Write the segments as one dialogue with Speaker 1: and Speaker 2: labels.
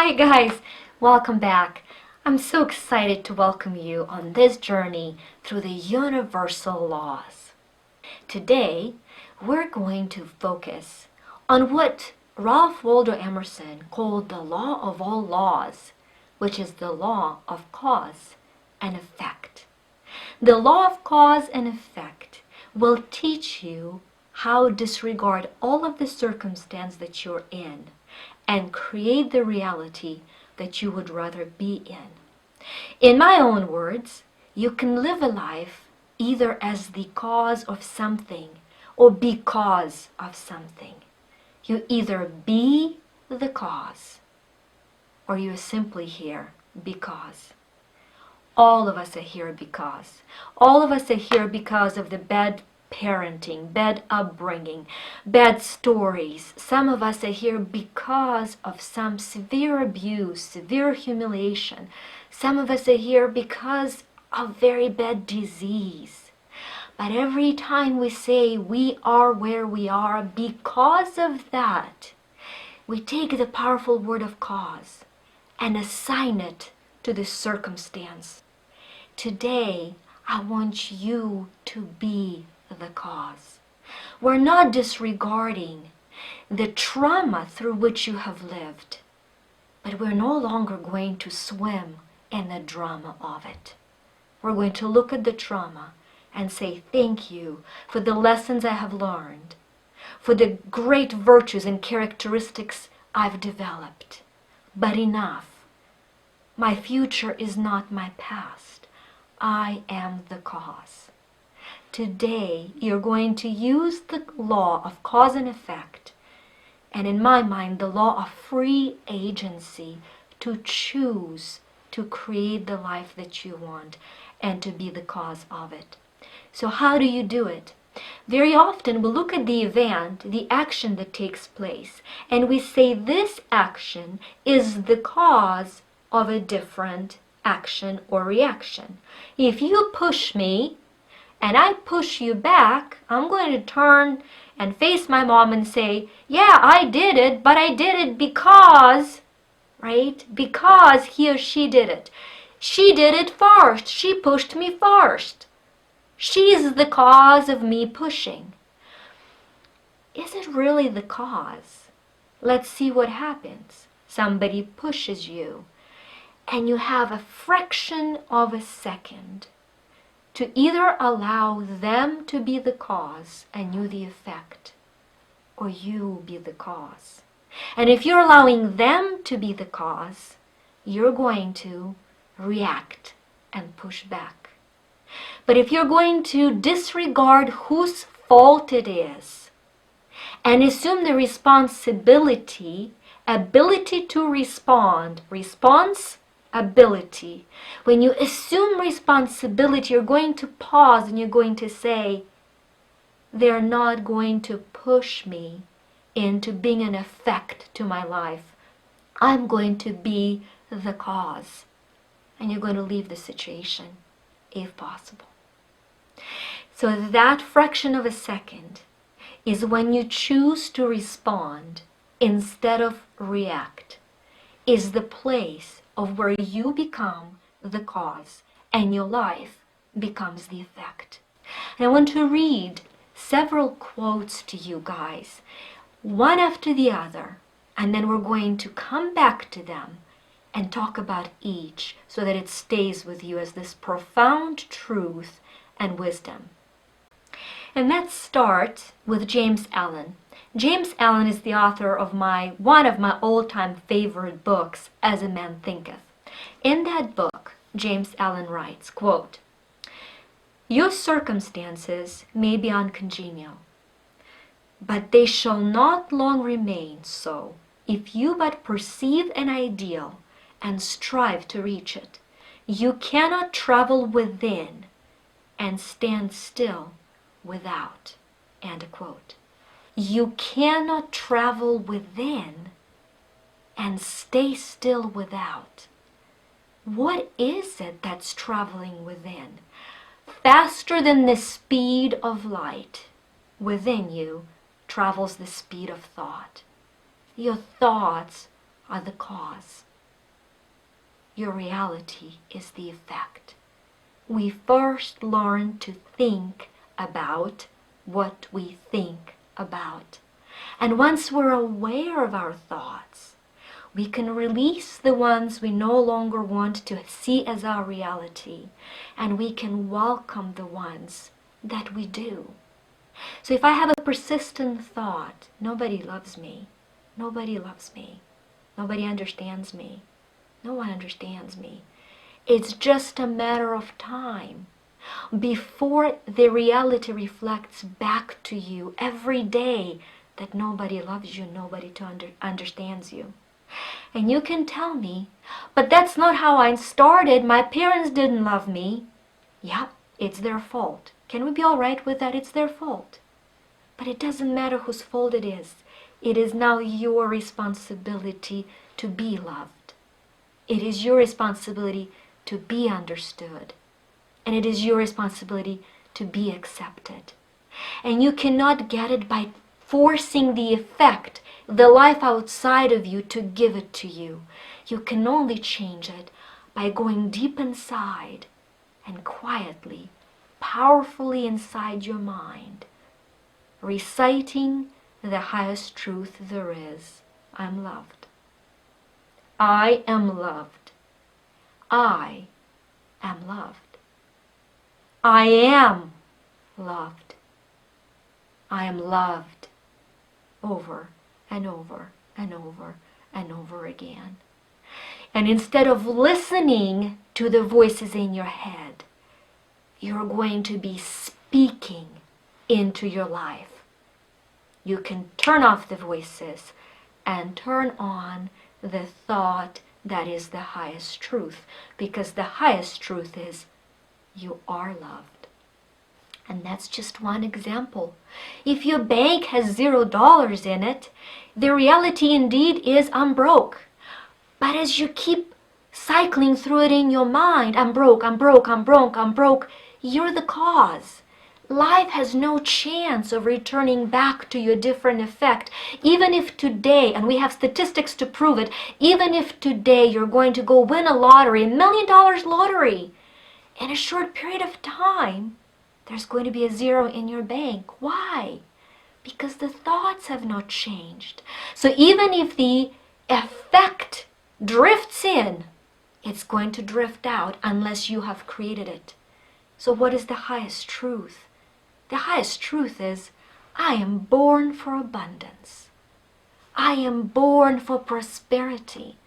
Speaker 1: Hi guys, welcome back. I'm so excited to welcome you on this journey through the universal laws. Today, we're going to focus on what Ralph Waldo Emerson called the law of all laws, which is the law of cause and effect. The law of cause and effect will teach you how to disregard all of the circumstance that you're in and create the reality that you would rather be in. In my own words, you can live a life either as the cause of something or because of something. You either be the cause or you're simply here because. All of us are here because. All of us are here because of the bad parenting, bad upbringing, bad stories. Some of us are here because of some severe abuse, severe humiliation. Some of us are here because of very bad disease. But every time we say we are where we are because of that, we take the powerful word of cause and assign it to the circumstance. Today, I want you to be the cause. We're not disregarding the trauma through which you have lived, but we're no longer going to swim in the drama of it. We're going to look at the trauma and say, thank you for the lessons I have learned, for the great virtues and characteristics I've developed. But enough. My future is not my past. I am the cause. Today, you're going to use the law of cause and effect, and in my mind, the law of free agency to choose to create the life that you want and to be the cause of it. So how do you do it? Very often we look at the event, the action that takes place, and we say this action is the cause of a different action or reaction. If you push me and I push you back, I'm going to turn and face my mom and say, yeah, I did it, but I did it because, right? Because he or she did it. She did it first. She pushed me first. She's the cause of me pushing. Is it really the cause? Let's see what happens. Somebody pushes you, and you have a fraction of a second to either allow them to be the cause and you the effect, or you be the cause. And if you're allowing them to be the cause, you're going to react and push back. But if you're going to disregard whose fault it is and assume the responsibility, ability to respond, response, ability. When you assume responsibility, you're going to pause and you're going to say, they're not going to push me into being an effect to my life. I'm going to be the cause. And you're going to leave the situation, if possible. So that fraction of a second is when you choose to respond instead of react, is the place of where you become the cause and your life becomes the effect. And I want to read several quotes to you guys, one after the other, and then we're going to come back to them and talk about each so that it stays with you as this profound truth and wisdom. And let's start with James Allen. James Allen is the author of one of my all-time favorite books, As a Man Thinketh. In that book, James Allen writes, quote, your circumstances may be uncongenial, but they shall not long remain so if you but perceive an ideal and strive to reach it. You cannot travel within and stand still without. End quote. You cannot travel within and stay still without. What is it that's traveling within? Faster than the speed of light, within you travels the speed of thought. Your thoughts are the cause. your reality is the effect. We first learn to think about what we think about. And once we're aware of our thoughts, we can release the ones we no longer want to see as our reality, and we can welcome the ones that we do. So if I have a persistent thought, nobody loves me, nobody loves me, nobody understands me, no one understands me, it's just a matter of time before the reality reflects back to you every day that nobody loves you, nobody understands you. And you can tell me, but that's not how I started. My parents didn't love me. Yeah, it's their fault. Can we be all right with that? It's their fault. But it doesn't matter whose fault it is. It is now your responsibility to be loved. It is your responsibility to be understood. And it is your responsibility to be accepted. And you cannot get it by forcing the effect, the life outside of you, to give it to you. You can only change it by going deep inside and quietly, powerfully inside your mind, reciting the highest truth there is. I'm loved. I am loved. I am loved. I am loved. I am loved. Over and over and over and over again. And instead of listening to the voices in your head, you're going to be speaking into your life. You can turn off the voices and turn on the thought that is the highest truth, because the highest truth is you are loved. And that's just one example. If your bank has $0 in it, the reality indeed is I'm broke. But as you keep cycling through it in your mind, I'm broke, I'm broke, I'm broke, I'm broke, you're the cause. Life has no chance of returning back to you a different effect. Even if today, and we have statistics to prove it, even if today you're going to go win a lottery, $1 million lottery, in a short period of time, there's going to be a zero in your bank. Why? Because the thoughts have not changed. So even if the effect drifts in, it's going to drift out unless you have created it. So what is the highest truth? The highest truth is, I am born for abundance. I am born for prosperity.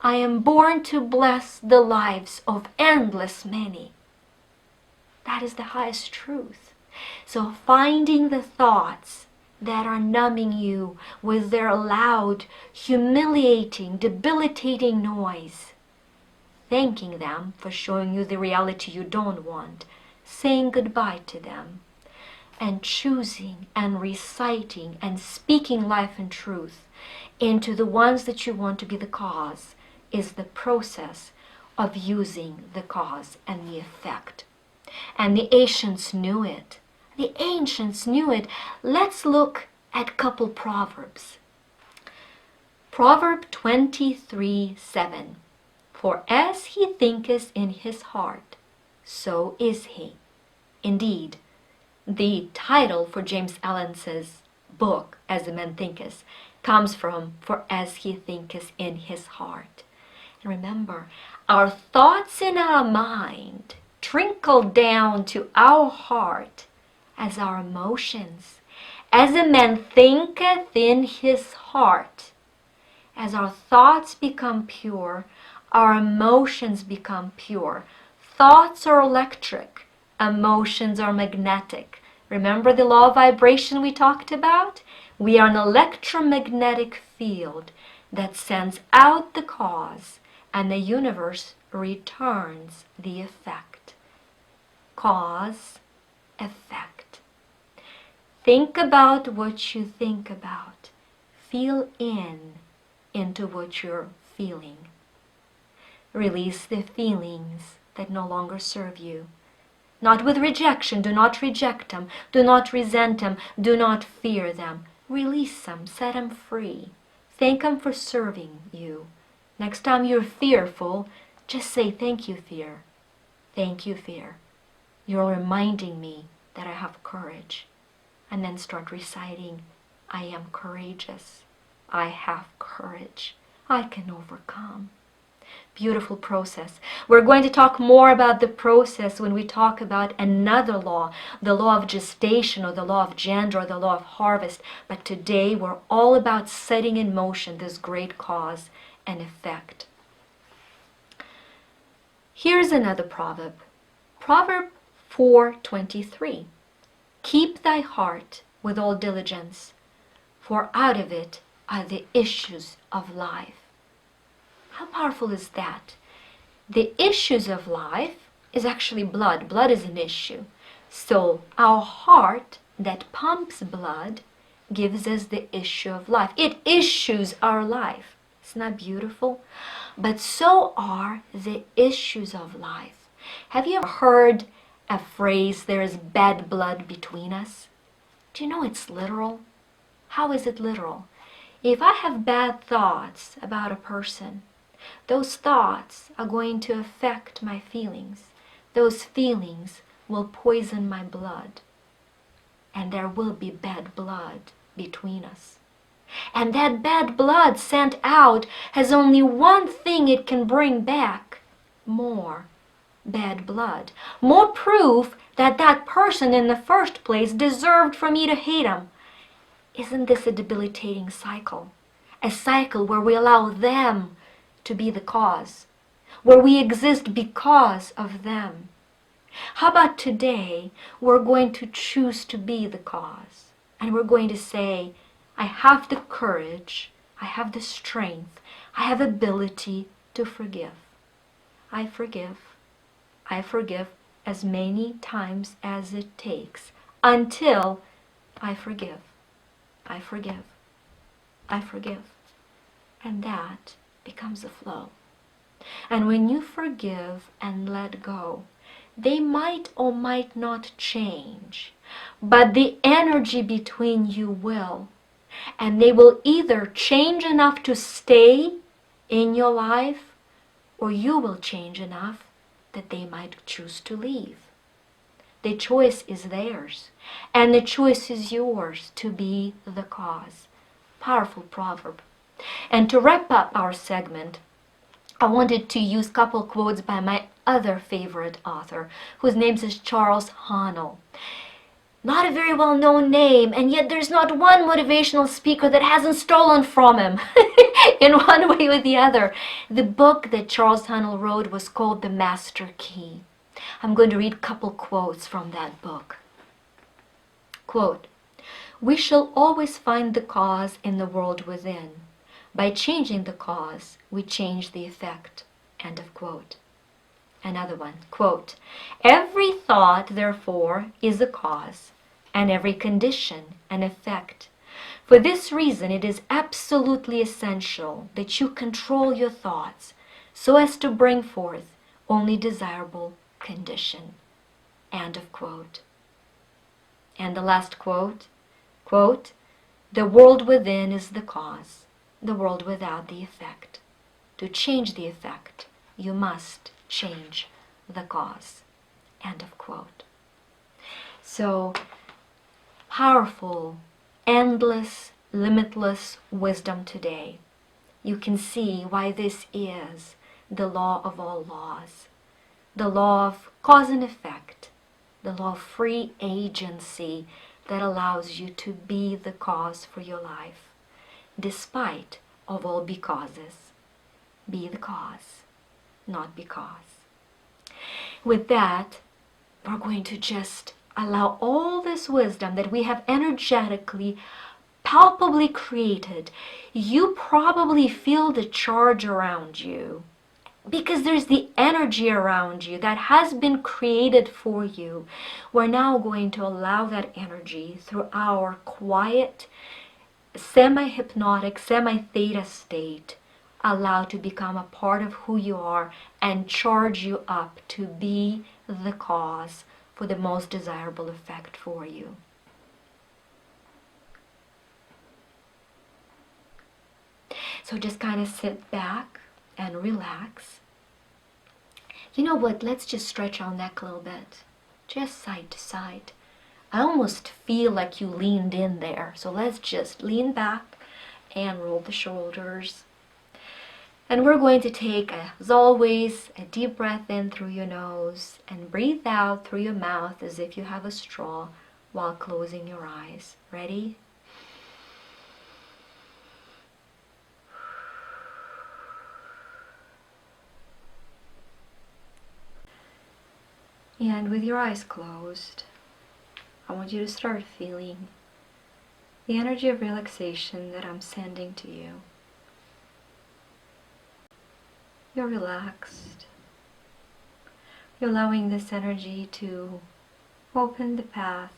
Speaker 1: I am born to bless the lives of endless many. That is the highest truth. So finding the thoughts that are numbing you with their loud, humiliating, debilitating noise, thanking them for showing you the reality you don't want, saying goodbye to them, and choosing and reciting and speaking life and truth into the ones that you want to be the cause is the process of using the cause and the effect. And the ancients knew it. The ancients knew it. Let's look at a couple Proverbs. Proverb 23:7. For as he thinketh in his heart, so is he. Indeed, the title for James Allen's book, As a Man Thinketh, comes from For as he thinketh in his heart. And remember, our thoughts in our mind trickle down to our heart as our emotions. As a man thinketh in his heart. As our thoughts become pure, our emotions become pure. Thoughts are electric, emotions are magnetic. Remember the law of vibration we talked about? We are an electromagnetic field that sends out the cause, and the universe returns the effect. Cause, effect. Think about what you think about. Feel into what you're feeling. Release the feelings that no longer serve you. Not with rejection. Do not reject them. Do not resent them. Do not fear them. Release them. Set them free. Thank them for serving you. Next time you're fearful, Just say, thank you, fear. Thank you, fear. You're reminding me that I have courage. And then start reciting, I am courageous. I have courage. I can overcome. Beautiful process. We're going to talk more about the process when we talk about another law, the law of gestation or the law of gender or the law of harvest. But today we're all about setting in motion this great cause and effect. Here's another proverb. Proverb 4:23. Keep thy heart with all diligence, for out of it are the issues of life. How powerful is that? The issues of life is actually blood. Blood is an issue. So our heart that pumps blood gives us the issue of life. It issues our life. Isn't that beautiful? But so are the issues of life. Have you ever heard a phrase, there is bad blood between us? Do you know it's literal? How is it literal? If I have bad thoughts about a person, those thoughts are going to affect my feelings. Those feelings will poison my blood. And there will be bad blood between us. And that bad blood sent out has only one thing it can bring back: more bad blood. More proof that that person in the first place deserved for me to hate him. Isn't this a debilitating cycle? A cycle where we allow them to be the cause, where we exist because of them. How about today we're going to choose to be the cause, and we're going to say, I have the courage, I have the strength, I have ability to forgive. I forgive as many times as it takes until I forgive. I forgive. I forgive. And that becomes a flow. And when you forgive and let go, they might or might not change, but the energy between you will. And they will either change enough to stay in your life, or you will change enough that they might choose to leave. The choice is theirs, and the choice is yours to be the cause. Powerful proverb. And to wrap up our segment, I wanted to use a couple quotes by my other favorite author, whose name is Charles Haanel. Not a very well-known name, and yet there's not one motivational speaker that hasn't stolen from him in one way or the other. The book that Charles Haanel wrote was called The Master Key. I'm going to read a couple quotes from that book. Quote, "We shall always find the cause in the world within. By changing the cause, we change the effect." End of quote. Another one, quote, "Every thought, therefore, is a cause, and every condition an effect. For this reason, it is absolutely essential that you control your thoughts so as to bring forth only desirable condition." End of quote. And the last quote, quote, "The world within is the cause, the world without the effect. To change the effect, you must change the cause." End of quote. So, powerful, endless, limitless wisdom today. You can see why this is the law of all laws. The law of cause and effect. The law of free agency that allows you to be the cause for your life. Despite of all becauses. Be the cause, not because. With that, we're going to just allow all this wisdom that we have energetically, palpably created. You probably feel the charge around you because there's the energy around you that has been created for you. We're now going to allow that energy through our quiet, semi-hypnotic, semi-theta state, allow to become a part of who you are and charge you up to be the cause for the most desirable effect for you. So just kind of sit back and relax You know what? Let's just stretch our neck a little bit. Just side to side. I almost feel like you leaned in there. So let's just lean back and roll the shoulders. And we're going to take, as always, a deep breath in through your nose and breathe out through your mouth as if you have a straw while closing your eyes. Ready? And with your eyes closed, I want you to start feeling the energy of relaxation that I'm sending to you. You're relaxed. You're allowing this energy to open the path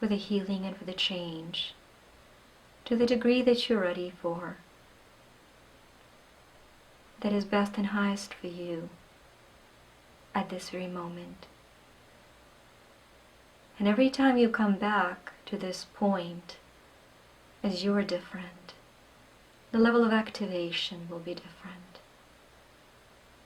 Speaker 1: for the healing and for the change to the degree that you're ready for, that is best and highest for you at this very moment. And every time you come back to this point, as you're different, the level of activation will be different.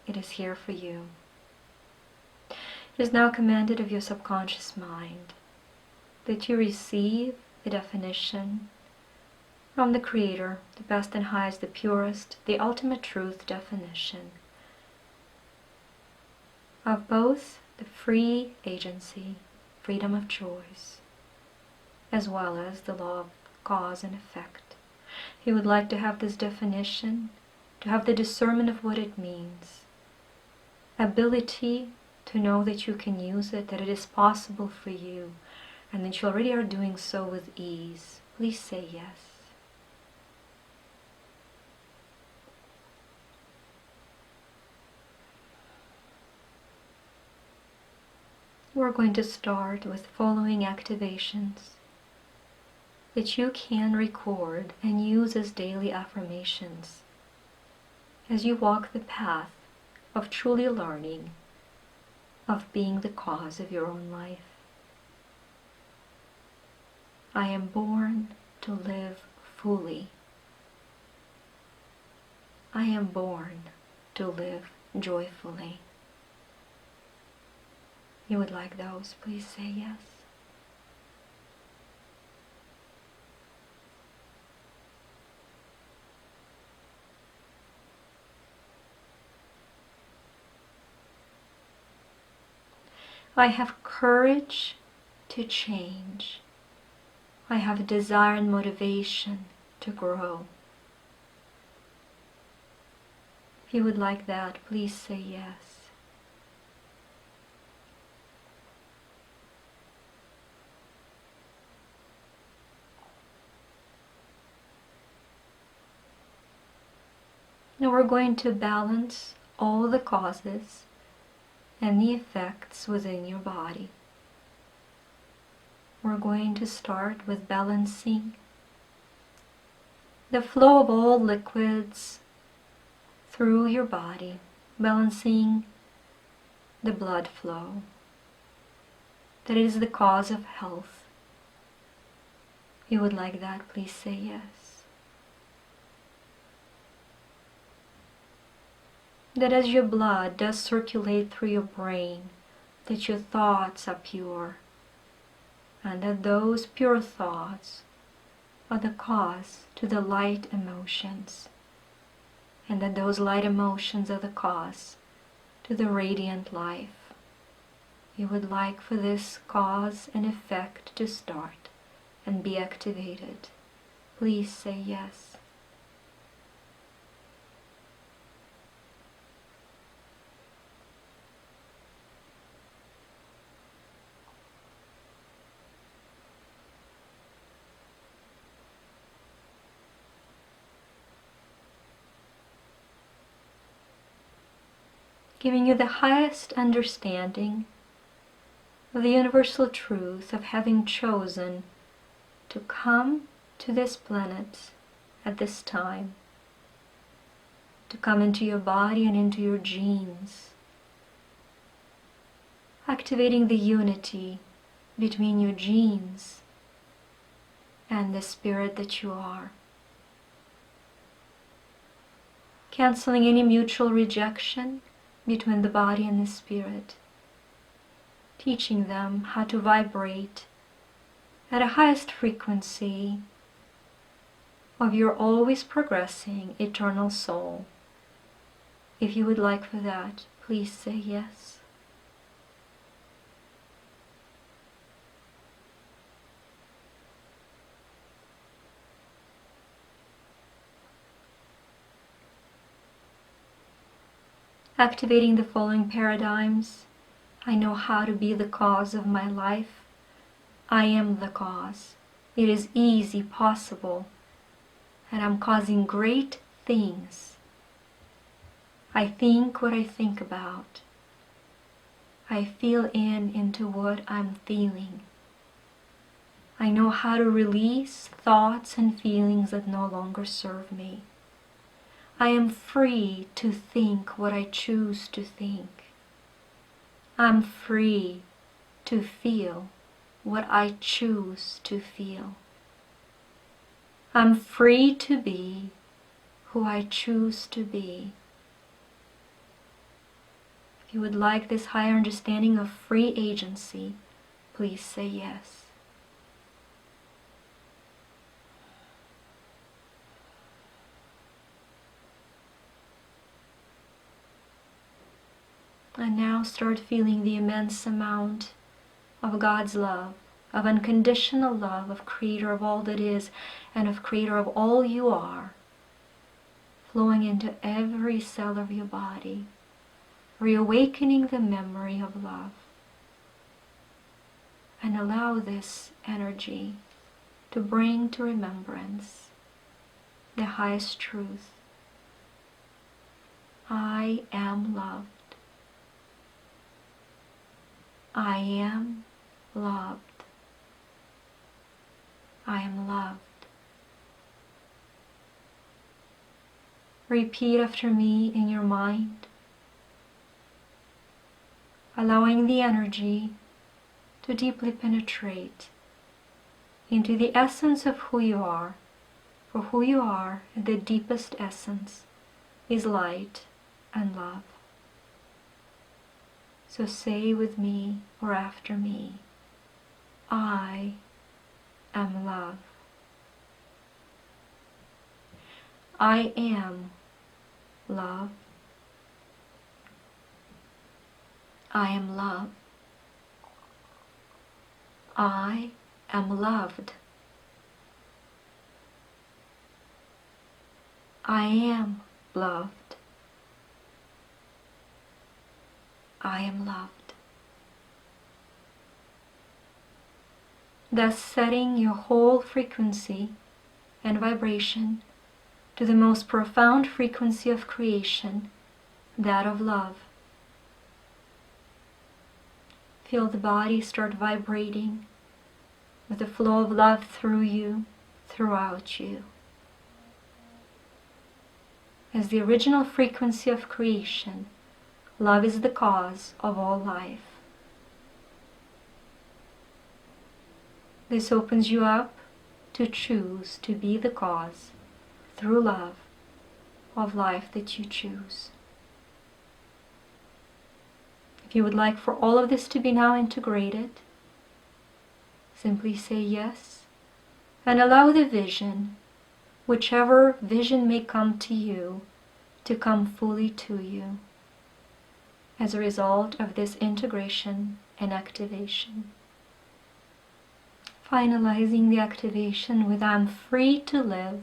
Speaker 1: It is here for you. It is now commanded of your subconscious mind that you receive the definition from the Creator, the best and highest, the purest, the ultimate truth definition of both the free agency, freedom of choice, as well as the law of cause and effect. He would like to have this definition, to have the discernment of what it means, ability to know that you can use it, that it is possible for you, and that you already are doing so with ease. Please say yes. We're going to start with following activations that you can record and use as daily affirmations as you walk the path of truly learning, of being the cause of your own life. I am born to live fully. I am born to live joyfully. You would like those? Please say yes. I have courage to change. I have desire and motivation to grow. If you would like that, please say yes. Now we're going to balance all the causes and the effects within your body. We're going to start with balancing the flow of all liquids through your body, balancing the blood flow. That is the cause of health. If you would like that, please say yes. That as your blood does circulate through your brain, that your thoughts are pure, and that those pure thoughts are the cause to the light emotions, and that those light emotions are the cause to the radiant life. You would like for this cause and effect to start and be activated. Please say yes. Giving you the highest understanding of the universal truth of having chosen to come to this planet at this time, to come into your body and into your genes, activating the unity between your genes and the spirit that you are, canceling any mutual rejection between the body and the spirit, teaching them how to vibrate at a highest frequency of your always progressing eternal soul. If you would like for that, please say yes. Activating the following paradigms. I know how to be the cause of my life. I am the cause. It is easy, possible, and I'm causing great things. I think what I think about. I feel into what I'm feeling. I know how to release thoughts and feelings that no longer serve me. I am free to think what I choose to think. I'm free to feel what I choose to feel. I'm free to be who I choose to be. If you would like this higher understanding of free agency, please say yes. And now start feeling the immense amount of God's love, of unconditional love, of Creator of all that is, and of Creator of all you are, flowing into every cell of your body, reawakening the memory of love. And allow this energy to bring to remembrance the highest truth. I am loved. I am loved. I am loved. Repeat after me in your mind, allowing the energy to deeply penetrate into the essence of who you are. For who you are, the deepest essence, is light and love. So say with me or after me, I am love. I am love. I am love. I am loved. I am loved. I am loved. Thus setting your whole frequency and vibration to the most profound frequency of creation, that of love. Feel the body start vibrating with the flow of love through you, throughout you. As the original frequency of creation, love is the cause of all life. This opens you up to choose to be the cause, through love, of life that you choose. If you would like for all of this to be now integrated, simply say yes and allow the vision, whichever vision may come to you, to come fully to you as a result of this integration and activation. Finalizing the activation with I am free to live,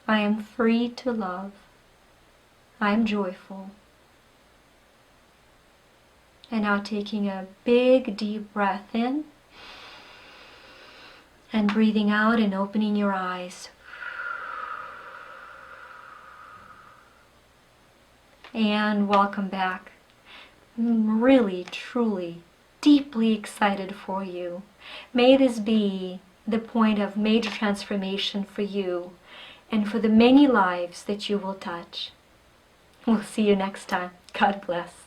Speaker 1: I am free to love, I am joyful. And now taking a big deep breath in and breathing out and opening your eyes. And welcome back. I'm really, truly, deeply excited for you. May this be the point of major transformation for you and for the many lives that you will touch. We'll see you next time. God bless.